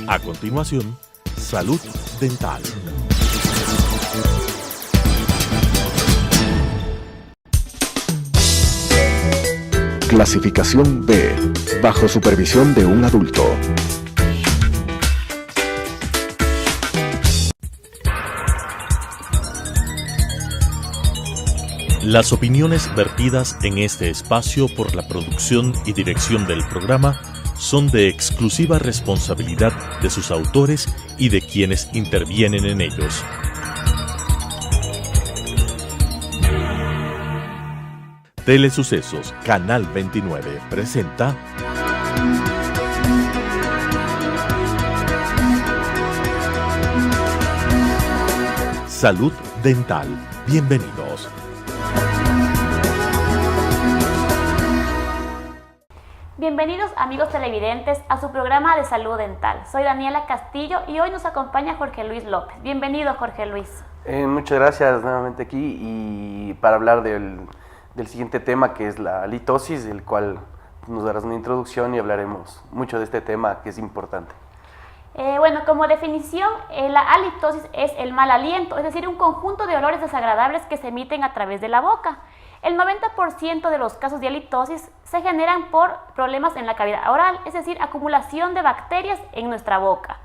A continuación, Salud Dental. Clasificación B, bajo supervisión de un adulto. Las opiniones vertidas en este espacio por la producción y dirección del programa son de exclusiva responsabilidad de sus autores y de quienes intervienen en ellos. Telesucesos Canal 29 presenta Salud Dental. Bienvenidos. Bienvenidos amigos televidentes a su programa de salud dental. Soy Daniela Castillo y hoy nos acompaña Jorge Luis López. Bienvenido, Jorge Luis. Muchas gracias nuevamente aquí y para hablar del siguiente tema, que es la halitosis, del cual nos darás una introducción y hablaremos mucho de este tema que es importante. Bueno, como definición, la halitosis es el mal aliento, es decir, un conjunto de olores desagradables que se emiten a través de la boca. El 90% de los casos de halitosis se generan por problemas en la cavidad oral, es decir, acumulación de bacterias en nuestra boca.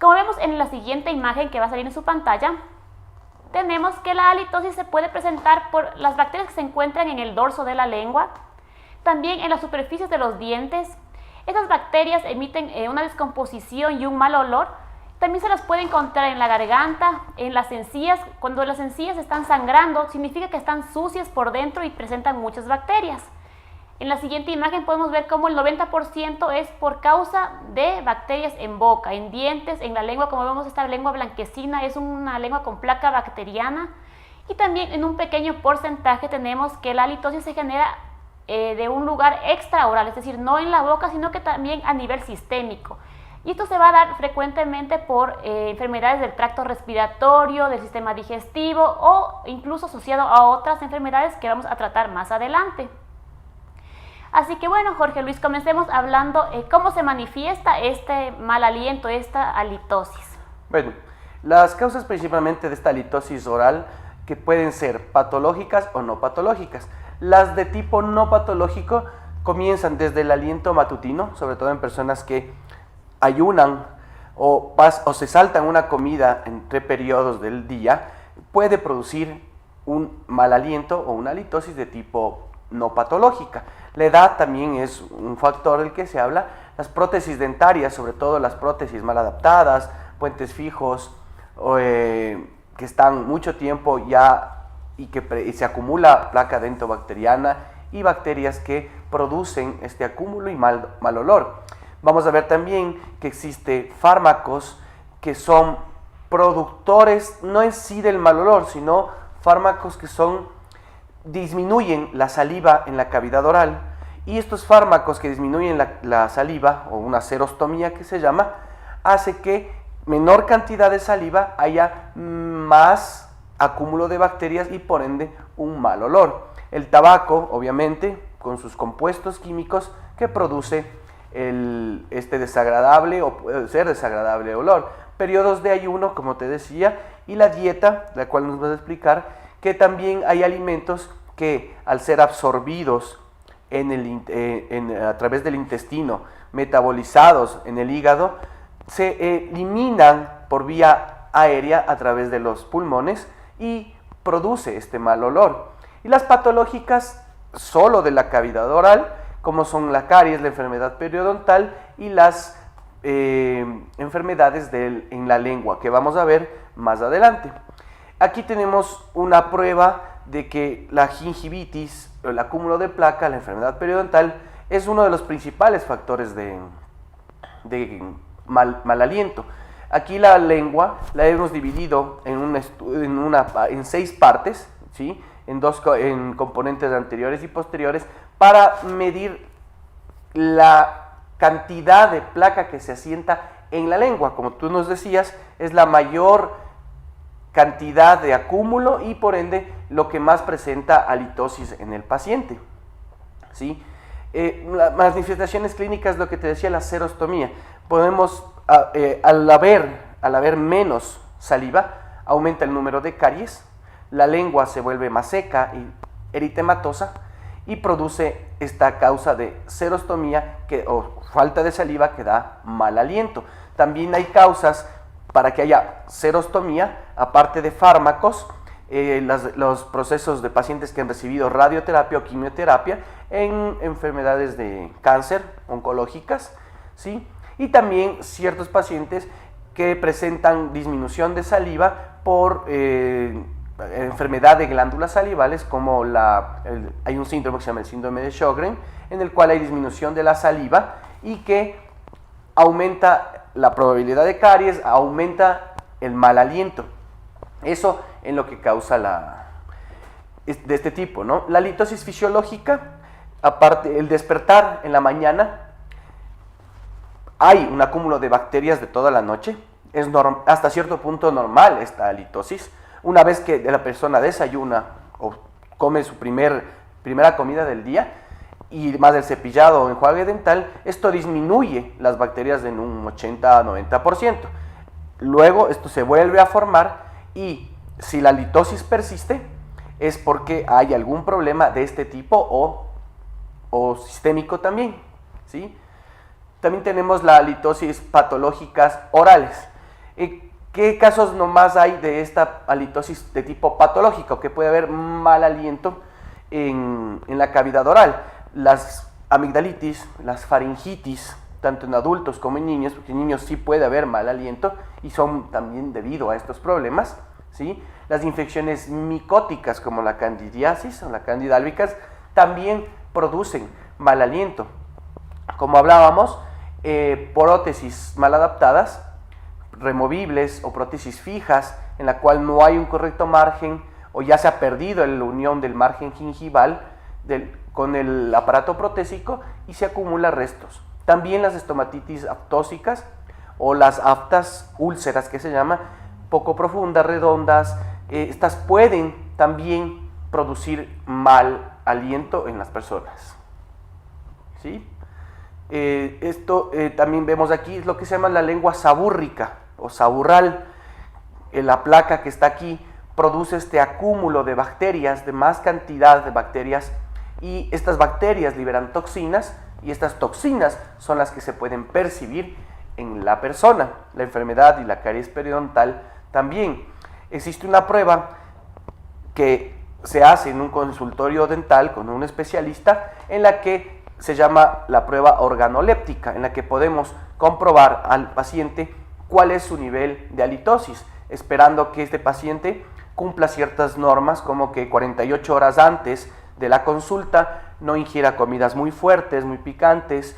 Como vemos en la siguiente imagen que va a salir en su pantalla, tenemos que la halitosis se puede presentar por las bacterias que se encuentran en el dorso de la lengua, también en las superficies de los dientes. Estas bacterias emiten una descomposición y un mal olor. También se las puede encontrar en la garganta, en las encías. Cuando las encías están sangrando, significa que están sucias por dentro y presentan muchas bacterias. En la siguiente imagen podemos ver cómo el 90% es por causa de bacterias en boca, en dientes, en la lengua. Como vemos, esta lengua blanquecina es una lengua con placa bacteriana. Y también en un pequeño porcentaje tenemos que la halitosis se genera de un lugar extraoral, es decir, no en la boca, sino que también a nivel sistémico. Y esto se va a dar frecuentemente por enfermedades del tracto respiratorio, del sistema digestivo o incluso asociado a otras enfermedades que vamos a tratar más adelante. Así que bueno, Jorge Luis, comencemos hablando cómo se manifiesta este mal aliento, esta halitosis. Bueno, las causas principalmente de esta halitosis oral que pueden ser patológicas o no patológicas. Las de tipo no patológico comienzan desde el aliento matutino, sobre todo en personas que ayunan o se saltan una comida entre periodos del día, puede producir un mal aliento o una halitosis de tipo no patológica. La edad también es un factor del que se habla. Las prótesis dentarias, sobre todo las prótesis mal adaptadas, puentes fijos, que están mucho tiempo ya y que se acumula placa dentobacteriana y bacterias que producen este acúmulo y mal olor. Vamos a ver también que existen fármacos que son productores, no en sí del mal olor, sino fármacos que disminuyen la saliva en la cavidad oral, y estos fármacos que disminuyen la saliva, o una serostomía que se llama, hace que menor cantidad de saliva haya más acúmulo de bacterias y por ende un mal olor. El tabaco, obviamente, con sus compuestos químicos que produce este desagradable o puede ser desagradable olor. Periodos de ayuno, como te decía, y la dieta, la cual nos vas a explicar, que también hay alimentos que al ser absorbidos a través del intestino, metabolizados en el hígado, se eliminan por vía aérea a través de los pulmones y produce este mal olor. Y las patológicas solo de la cavidad oral, como son la caries, la enfermedad periodontal y las enfermedades en la lengua, que vamos a ver más adelante. Aquí tenemos una prueba de que la gingivitis, el acúmulo de placa, la enfermedad periodontal, es uno de los principales factores de mal aliento. Aquí la lengua la hemos dividido en 6 partes, ¿sí? en componentes anteriores y posteriores, para medir la cantidad de placa que se asienta en la lengua. Como tú nos decías, es la mayor cantidad de acúmulo y por ende lo que más presenta halitosis en el paciente, ¿sí? Las manifestaciones clínicas, lo que te decía, la serostomía. Podemos al haber menos saliva, aumenta el número de caries, la lengua se vuelve más seca y eritematosa y produce esta causa de serostomía o falta de saliva que da mal aliento. También hay causas para que haya serostomía, aparte de fármacos, los procesos de pacientes que han recibido radioterapia o quimioterapia en enfermedades de cáncer oncológicas, ¿sí? Y también ciertos pacientes que presentan disminución de saliva por enfermedad de glándulas salivales, como hay un síndrome que se llama el síndrome de Sjögren, en el cual hay disminución de la saliva y que aumenta la probabilidad de caries, aumenta el mal aliento. Eso en lo que causa de este tipo, ¿no? La litosis fisiológica, aparte el despertar en la mañana, hay un acúmulo de bacterias de toda la noche, es hasta cierto punto normal esta litosis. Una vez que la persona desayuna o come su primera comida del día, y más el cepillado o enjuague dental, esto disminuye las bacterias en un 80-90%. Luego esto se vuelve a formar y si la litosis persiste es porque hay algún problema de este tipo o sistémico también, ¿sí? También tenemos la litosis patológicas orales. ¿Qué casos nomás hay de esta halitosis de tipo patológico? Que puede haber mal aliento en la cavidad oral. Las amigdalitis, las faringitis, tanto en adultos como en niños, porque en niños sí puede haber mal aliento y son también debido a estos problemas, ¿sí? Las infecciones micóticas como la candidiasis o la candida albicans también producen mal aliento. Como hablábamos, prótesis mal adaptadas, removibles o prótesis fijas en la cual no hay un correcto margen o ya se ha perdido la unión del margen gingival con el aparato protésico y se acumula restos. También las estomatitis aftósicas o las aftas úlceras que se llama, poco profundas, redondas, estas pueden también producir mal aliento en las personas, ¿sí? Esto también vemos aquí es lo que se llama la lengua sabúrrica o saburral. La placa que está aquí produce este acúmulo de bacterias, de más cantidad de bacterias, y estas bacterias liberan toxinas y estas toxinas son las que se pueden percibir en la persona. La enfermedad y la caries periodontal también. Existe una prueba que se hace en un consultorio dental con un especialista en la que se llama la prueba organoléptica, en la que podemos comprobar al paciente cuál es su nivel de halitosis, esperando que este paciente cumpla ciertas normas, como que 48 horas antes de la consulta no ingiera comidas muy fuertes, muy picantes,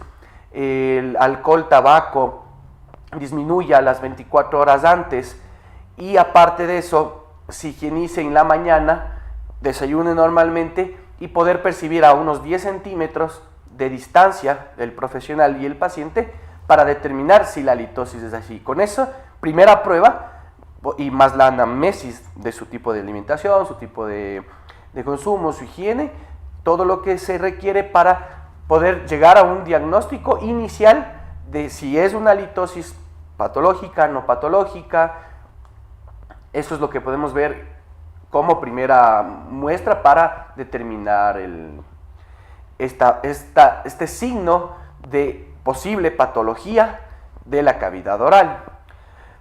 el alcohol, tabaco disminuya las 24 horas antes, y aparte de eso, se higienice en la mañana, desayune normalmente y poder percibir a unos 10 centímetros de distancia del profesional y el paciente para determinar si la halitosis es así. Con eso, primera prueba, y más la anamnesis de su tipo de alimentación, su tipo de consumo, su higiene, todo lo que se requiere para poder llegar a un diagnóstico inicial de si es una halitosis patológica, no patológica. Eso es lo que podemos ver como primera muestra para determinar este signo de posible patología de la cavidad oral.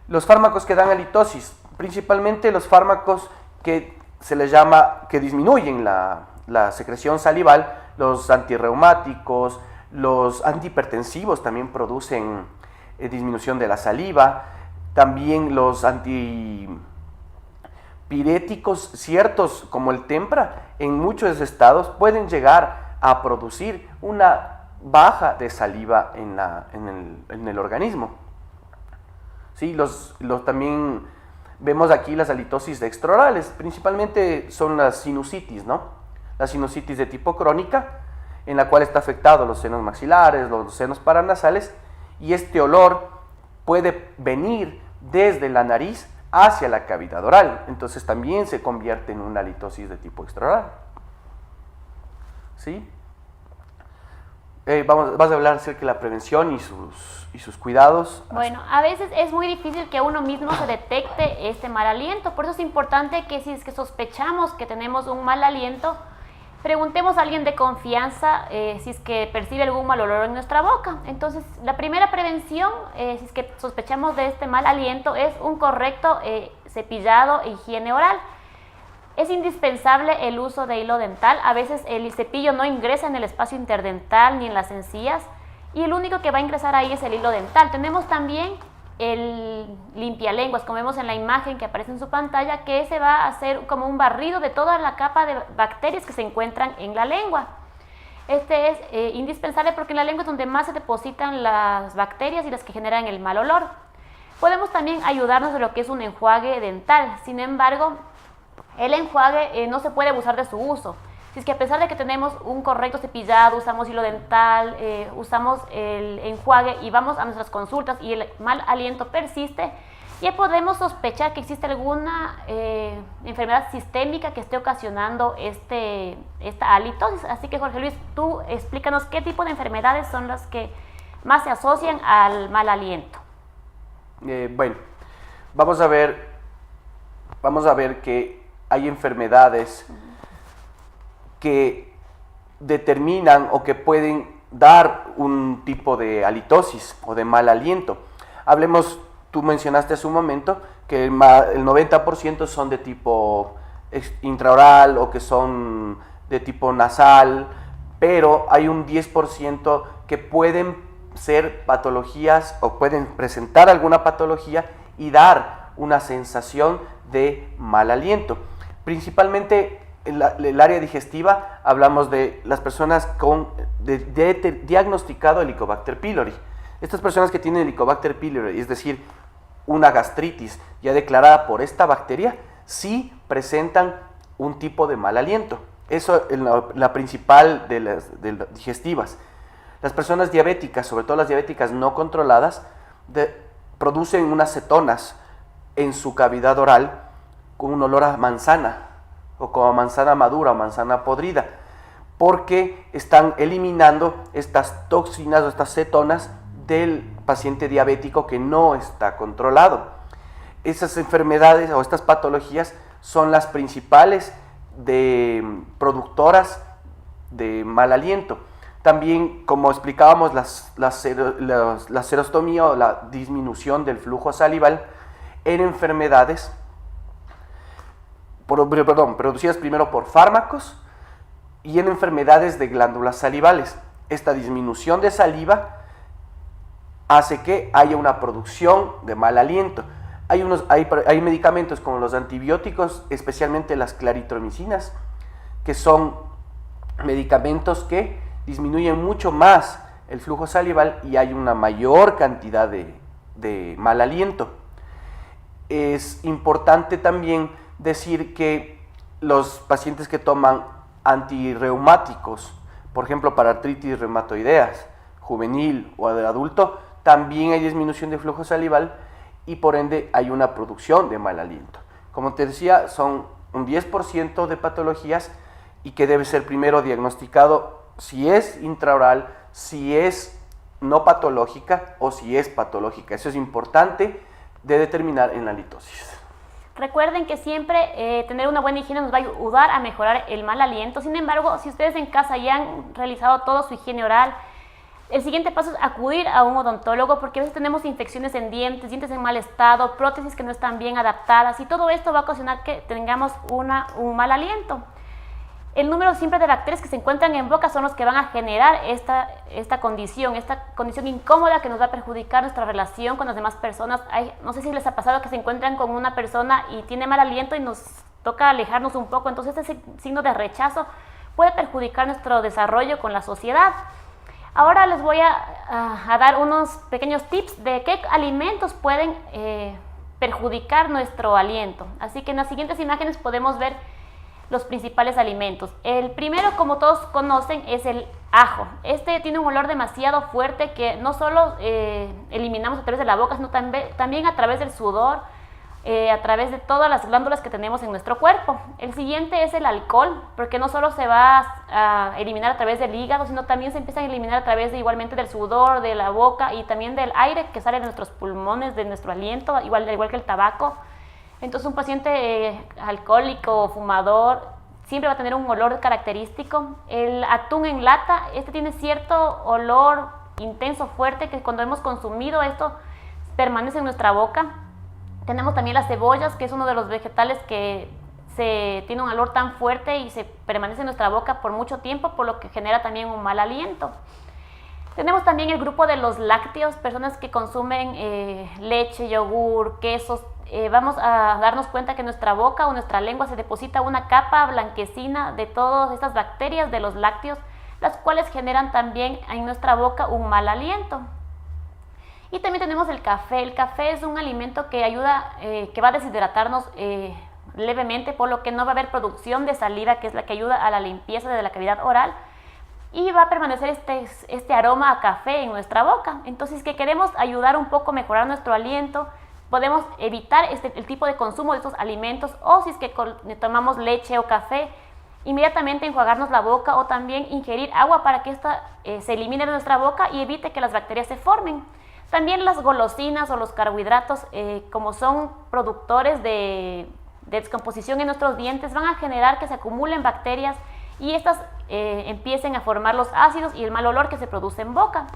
Los fármacos que dan halitosis, principalmente los fármacos que se les llama, que disminuyen la secreción salival, los antirreumáticos, los antihipertensivos también producen disminución de la saliva, también los antipiréticos ciertos como el Tempra en muchos estados pueden llegar a producir una baja de saliva en el organismo. Sí, también vemos aquí las halitosis extraorales, principalmente son las sinusitis, ¿no? La sinusitis de tipo crónica, en la cual está afectado los senos maxilares, los senos paranasales, y este olor puede venir desde la nariz hacia la cavidad oral, entonces también se convierte en una halitosis de tipo extraoral. ¿Sí? Vas a hablar acerca de la prevención y sus cuidados. Bueno, a veces es muy difícil que uno mismo se detecte este mal aliento, por eso es importante que si es que sospechamos que tenemos un mal aliento, preguntemos a alguien de confianza si es que percibe algún mal olor en nuestra boca. Entonces, la primera prevención, si es que sospechamos de este mal aliento, es un correcto cepillado e higiene oral. Es indispensable el uso de hilo dental. A veces el cepillo no ingresa en el espacio interdental ni en las encías y el único que va a ingresar ahí es el hilo dental. Tenemos también el limpialenguas, como vemos en la imagen que aparece en su pantalla, que ese va a hacer como un barrido de toda la capa de bacterias que se encuentran en la lengua. Este es indispensable porque en la lengua es donde más se depositan las bacterias y las que generan el mal olor. Podemos también ayudarnos de lo que es un enjuague dental. Sin embargo, el enjuague no se puede abusar de su uso. Si es que a pesar de que tenemos un correcto cepillado, usamos hilo dental, usamos el enjuague y vamos a nuestras consultas y el mal aliento persiste, ya podemos sospechar que existe alguna enfermedad sistémica que esté ocasionando esta halitosis. Así que, Jorge Luis, tú explícanos qué tipo de enfermedades son las que más se asocian al mal aliento. Bueno, vamos a ver que hay enfermedades que determinan o que pueden dar un tipo de halitosis o de mal aliento. Hablemos, tú mencionaste hace un momento que el 90% son de tipo intraoral o que son de tipo nasal, pero hay un 10% que pueden ser patologías o pueden presentar alguna patología y dar una sensación de mal aliento. Principalmente en el área digestiva hablamos de las personas con diagnosticado Helicobacter pylori. Estas personas que tienen Helicobacter pylori, es decir, una gastritis ya declarada por esta bacteria, sí presentan un tipo de mal aliento. Eso es la principal de las digestivas. Las personas diabéticas, sobre todo las diabéticas no controladas, producen unas cetonas en su cavidad oral con un olor a manzana o como a manzana madura o manzana podrida, porque están eliminando estas toxinas o estas cetonas del paciente diabético que no está controlado. Esas enfermedades o estas patologías son las principales productoras de mal aliento. También, como explicábamos, la serostomía o la disminución del flujo salival en enfermedades producidas primero por fármacos y en enfermedades de glándulas salivales. Esta disminución de saliva hace que haya una producción de mal aliento. Hay medicamentos como los antibióticos, especialmente las claritromicinas, que son medicamentos que disminuyen mucho más el flujo salival y hay una mayor cantidad de mal aliento. Es importante también decir que los pacientes que toman antirreumáticos, por ejemplo para artritis reumatoideas, juvenil o de adulto, también hay disminución de flujo salival y por ende hay una producción de mal aliento. Como te decía, son un 10% de patologías y que debe ser primero diagnosticado si es intraoral, si es no patológica o si es patológica. Eso es importante de determinar en la halitosis. Recuerden que siempre tener una buena higiene nos va a ayudar a mejorar el mal aliento. Sin embargo, si ustedes en casa ya han realizado toda su higiene oral, el siguiente paso es acudir a un odontólogo porque a veces tenemos infecciones en dientes en mal estado, prótesis que no están bien adaptadas y todo esto va a ocasionar que tengamos un mal aliento. El número siempre de bacterias que se encuentran en boca son los que van a generar esta condición incómoda que nos va a perjudicar nuestra relación con las demás personas. No sé si les ha pasado que se encuentran con una persona y tiene mal aliento y nos toca alejarnos un poco, entonces este signo de rechazo puede perjudicar nuestro desarrollo con la sociedad. Ahora les voy a dar unos pequeños tips de qué alimentos pueden perjudicar nuestro aliento. Así que en las siguientes imágenes podemos ver los principales alimentos. El primero, como todos conocen, es el ajo. Este tiene un olor demasiado fuerte que no solo eliminamos a través de la boca, sino también a través del sudor a través de todas las glándulas que tenemos en nuestro cuerpo. El siguiente es el alcohol, porque no solo se va a eliminar a través del hígado, sino también se empieza a eliminar a través de igualmente del sudor, de la boca y también del aire que sale de nuestros pulmones, de nuestro aliento, igual que el tabaco. Entonces un paciente alcohólico o fumador siempre va a tener un olor característico. El atún en lata, este tiene cierto olor intenso, fuerte, que cuando hemos consumido esto permanece en nuestra boca. Tenemos también las cebollas, que es uno de los vegetales que tiene un olor tan fuerte y se permanece en nuestra boca por mucho tiempo, por lo que genera también un mal aliento. Tenemos también el grupo de los lácteos, personas que consumen leche, yogur, quesos. Vamos a darnos cuenta que en nuestra boca o nuestra lengua se deposita una capa blanquecina de todas estas bacterias de los lácteos, las cuales generan también en nuestra boca un mal aliento. Y también tenemos el café. El café es un alimento que ayuda, que va a deshidratarnos levemente, por lo que no va a haber producción de saliva, que es la que ayuda a la limpieza de la cavidad oral, y va a permanecer este aroma a café en nuestra boca. Entonces, que queremos ayudar un poco a mejorar nuestro aliento, podemos evitar el tipo de consumo de estos alimentos, o si es que tomamos leche o café, inmediatamente enjuagarnos la boca o también ingerir agua para que esta se elimine de nuestra boca y evite que las bacterias se formen. También las golosinas o los carbohidratos, como son productores de descomposición en nuestros dientes, van a generar que se acumulen bacterias y estas empiecen a formar los ácidos y el mal olor que se produce en boca.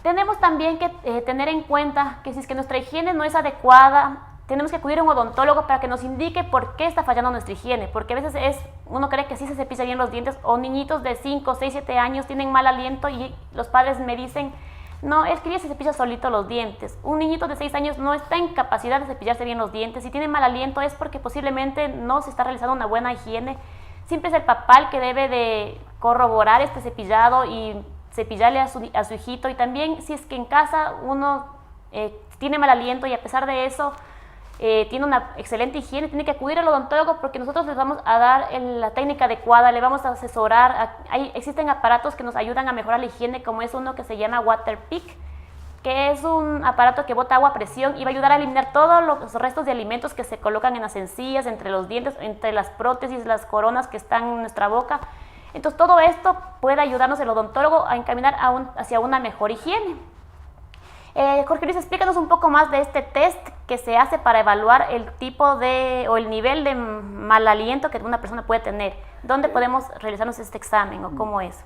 Tenemos también que tener en cuenta que si es que nuestra higiene no es adecuada, tenemos que acudir a un odontólogo para que nos indique por qué está fallando nuestra higiene, porque a veces uno cree que sí se cepilla bien los dientes, o niñitos de 5, 6, 7 años tienen mal aliento y los padres me dicen: no, es que ya se cepilla solito los dientes. Un niñito de 6 años no está en capacidad de cepillarse bien los dientes. Si tiene mal aliento es porque posiblemente no se está realizando una buena higiene. Siempre es el papá el que debe de corroborar este cepillado y cepillarle a su hijito. Y también si es que en casa uno tiene mal aliento y a pesar de eso tiene una excelente higiene, tiene que acudir al odontólogo, porque nosotros les vamos a dar la técnica adecuada, le vamos a asesorar. Existen aparatos que nos ayudan a mejorar la higiene, como es uno que se llama Waterpik, que es un aparato que bota agua a presión y va a ayudar a eliminar todos los restos de alimentos que se colocan en las encías, entre los dientes, entre las prótesis, las coronas que están en nuestra boca. Entonces todo esto puede ayudarnos el odontólogo a encaminar hacia una mejor higiene. Jorge Luis, explícanos un poco más de este test que se hace para evaluar el tipo o el nivel de mal aliento que una persona puede tener. ¿Dónde podemos realizarnos este examen o cómo es?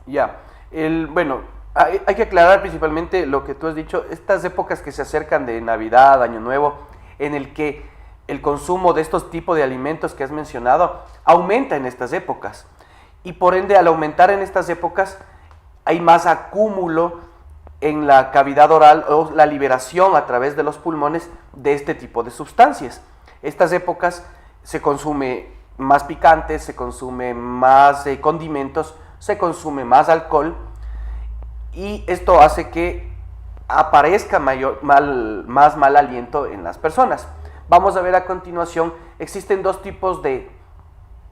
Bueno, hay que aclarar principalmente lo que tú has dicho, estas épocas que se acercan de Navidad, Año Nuevo, en el que el consumo de estos tipos de alimentos que has mencionado aumenta en estas épocas. Y por ende, al aumentar en estas épocas, hay más acúmulo en la cavidad oral o la liberación a través de los pulmones de este tipo de sustancias. Estas épocas se consume más picante, se consume más condimentos, se consume más alcohol, y esto hace que aparezca más mal aliento en las personas. Vamos a ver a continuación, existen dos tipos de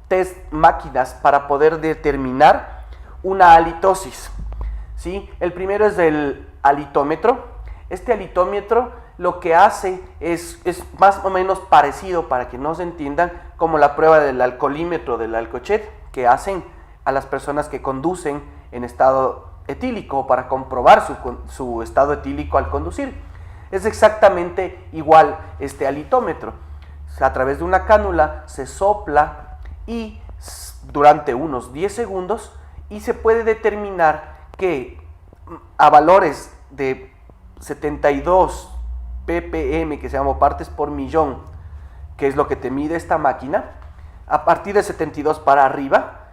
test máquinas para poder determinar una halitosis. ¿Sí? El primero es el halitómetro. Este halitómetro lo que hace es más o menos parecido, para que no se entiendan, como la prueba del alcoholímetro del Alcochet que hacen a las personas que conducen en estado etílico, para comprobar su estado etílico al conducir. Es exactamente igual este halitómetro. A través de una cánula se sopla y durante unos 10 segundos y se puede determinar que a valores de 72 ppm, que se llama partes por millón, que es lo que te mide esta máquina, a partir de 72 para arriba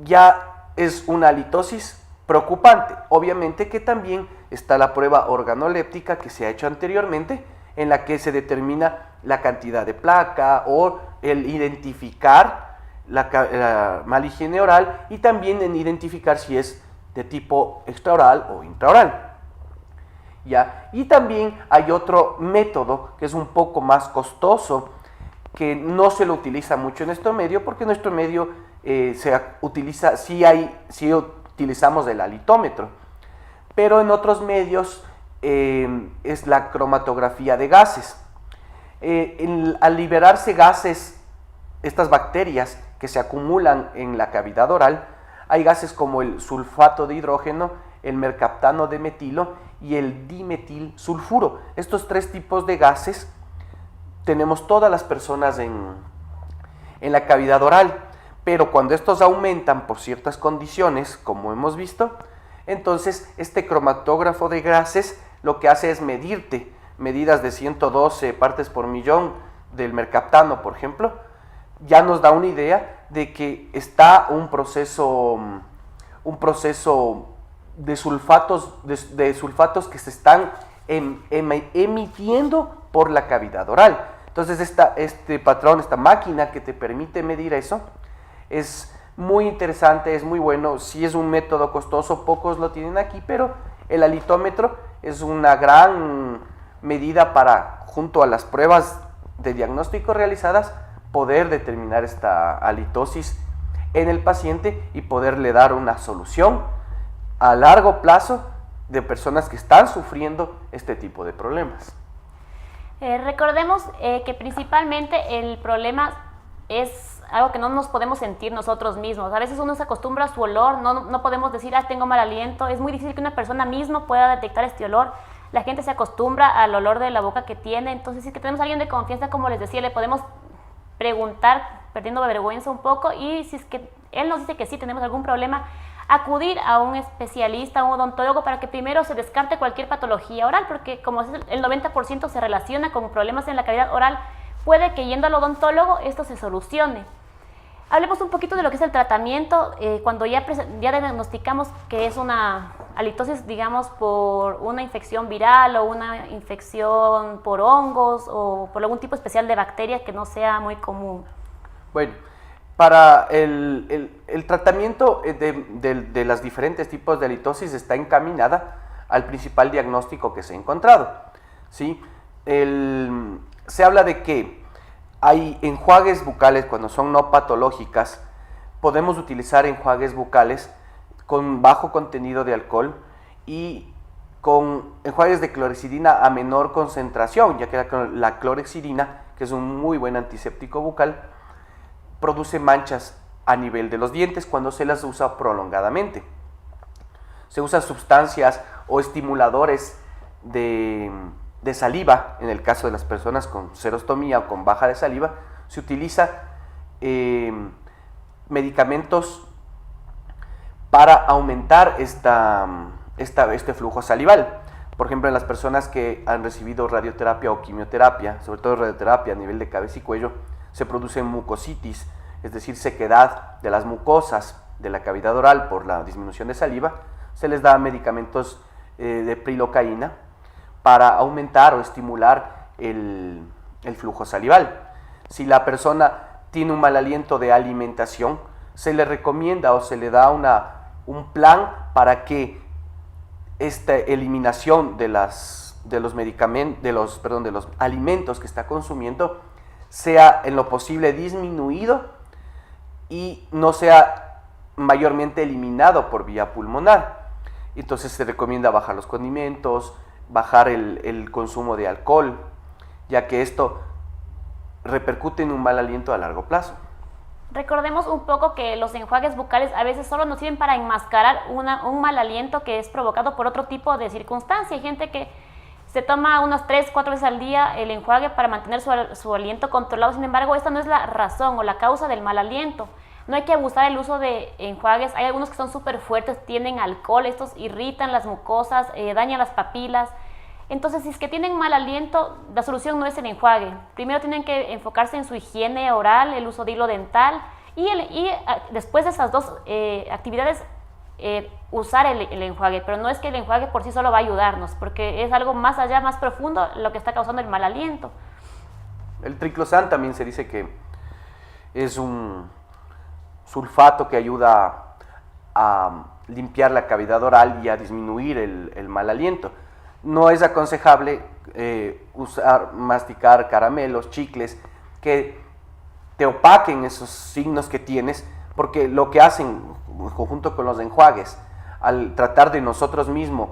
ya es una halitosis preocupante. Obviamente que también está la prueba organoléptica que se ha hecho anteriormente, en la que se determina la cantidad de placa o el identificar la mala higiene oral, y también en identificar si es de tipo extraoral o intraoral. ¿Ya? Y también hay otro método que es un poco más costoso, que no se lo utiliza mucho en nuestro medio, porque en nuestro medio se utiliza, sí utilizamos el halitómetro, pero en otros medios es la cromatografía de gases. Al liberarse gases, estas bacterias que se acumulan en la cavidad oral, hay gases como el sulfato de hidrógeno, el mercaptano de metilo y el dimetilsulfuro. Estos 3 tipos de gases tenemos todas las personas en la cavidad oral, pero cuando estos aumentan por ciertas condiciones, como hemos visto, entonces este cromatógrafo de gases lo que hace es medirte medidas de 112 partes por millón del mercaptano, por ejemplo, ya nos da una idea de que está un proceso de sulfatos que se están emitiendo por la cavidad oral. Entonces este patrón, esta máquina que te permite medir eso, es muy interesante, es muy bueno. Sí es un método costoso, pocos lo tienen aquí, pero el halitómetro es una gran medida para, junto a las pruebas de diagnóstico realizadas, poder determinar esta halitosis en el paciente y poderle dar una solución a largo plazo de personas que están sufriendo este tipo de problemas. Recordemos que principalmente el problema es algo que no nos podemos sentir nosotros mismos. A veces uno se acostumbra a su olor, no podemos decir, tengo mal aliento. Es muy difícil que una persona misma pueda detectar este olor. La gente se acostumbra al olor de la boca que tiene. Entonces, si es que tenemos a alguien de confianza, como les decía, le podemos preguntar, perdiendo vergüenza un poco, y si es que él nos dice que sí tenemos algún problema, acudir a un especialista, a un odontólogo, para que primero se descarte cualquier patología oral, porque como el 90% se relaciona con problemas en la cavidad oral, puede que yendo al odontólogo esto se solucione. Hablemos un poquito de lo que es el tratamiento. Cuando ya diagnosticamos que es una halitosis, digamos, por una infección viral o una infección por hongos o por algún tipo especial de bacteria que no sea muy común. Bueno, para el tratamiento de los diferentes tipos de halitosis está encaminada al principal diagnóstico que se ha encontrado, ¿sí? Se habla de que hay enjuagues bucales, cuando son no patológicas, podemos utilizar enjuagues bucales con bajo contenido de alcohol y con enjuagues de clorexidina a menor concentración, ya que la clorexidina, que es un muy buen antiséptico bucal, produce manchas a nivel de los dientes cuando se las usa prolongadamente. Se usan sustancias o estimuladores de saliva. En el caso de las personas con serostomía o con baja de saliva, se utiliza medicamentos para aumentar este flujo salival. Por ejemplo, en las personas que han recibido radioterapia o quimioterapia, sobre todo radioterapia a nivel de cabeza y cuello, se produce mucositis, es decir, sequedad de las mucosas de la cavidad oral por la disminución de saliva. Se les da medicamentos de prilocaína para aumentar o estimular el flujo salival. Si la persona tiene un mal aliento de alimentación, se le recomienda o se le da un plan para que esta eliminación de los alimentos que está consumiendo sea en lo posible disminuido y no sea mayormente eliminado por vía pulmonar. Entonces se recomienda bajar los condimentos, bajar el consumo de alcohol, ya que esto repercute en un mal aliento a largo plazo. Recordemos un poco que los enjuagues bucales a veces solo nos sirven para enmascarar un mal aliento que es provocado por otro tipo de circunstancia. Hay gente que se toma unas 3-4 veces al día el enjuague para mantener su aliento controlado. Sin embargo, esta no es la razón o la causa del mal aliento. No hay que abusar del uso de enjuagues. Hay algunos que son súper fuertes, tienen alcohol, estos irritan las mucosas, dañan las papilas. Entonces, si es que tienen mal aliento, la solución no es el enjuague. Primero tienen que enfocarse en su higiene oral, el uso de hilo dental y después de esas dos actividades, usar el enjuague. Pero no es que el enjuague por sí solo va a ayudarnos, porque es algo más allá, más profundo, lo que está causando el mal aliento. El triclosan también se dice que es un sulfato que ayuda a limpiar la cavidad oral y a disminuir el mal aliento. No es aconsejable masticar caramelos, chicles, que te opaquen esos signos que tienes, porque lo que hacen, junto con los enjuagues, al tratar de nosotros mismos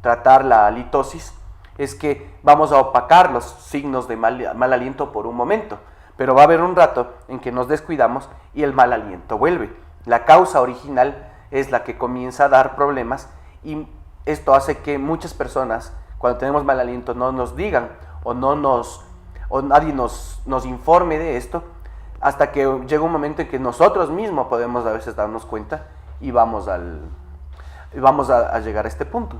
tratar la halitosis, es que vamos a opacar los signos de mal aliento por un momento, pero va a haber un rato en que nos descuidamos y el mal aliento vuelve. La causa original es la que comienza a dar problemas y esto hace que muchas personas, cuando tenemos mal aliento, no nos digan o nadie nos informe de esto, hasta que llega un momento en que nosotros mismos podemos a veces darnos cuenta y vamos a llegar a este punto.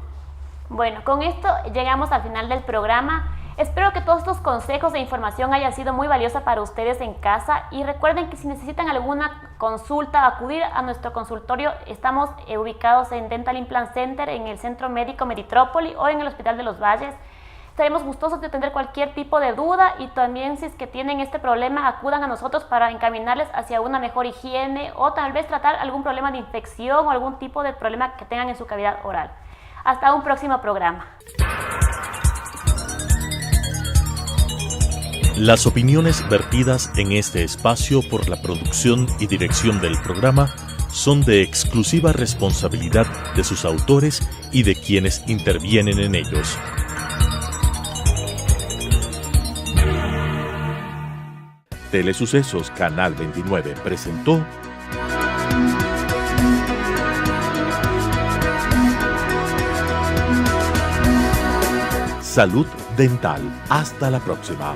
Bueno, con esto llegamos al final del programa. Espero que todos estos consejos e información hayan sido muy valiosa para ustedes en casa y recuerden que si necesitan alguna consulta, acudir a nuestro consultorio. Estamos ubicados en Dental Implant Center, en el Centro Médico Meditrópoli o en el Hospital de los Valles. Estaremos gustosos de atender cualquier tipo de duda y también si es que tienen este problema, acudan a nosotros para encaminarles hacia una mejor higiene o tal vez tratar algún problema de infección o algún tipo de problema que tengan en su cavidad oral. Hasta un próximo programa. Las opiniones vertidas en este espacio por la producción y dirección del programa son de exclusiva responsabilidad de sus autores y de quienes intervienen en ellos. Telesucesos Canal 29 presentó Salud Dental. Hasta la próxima.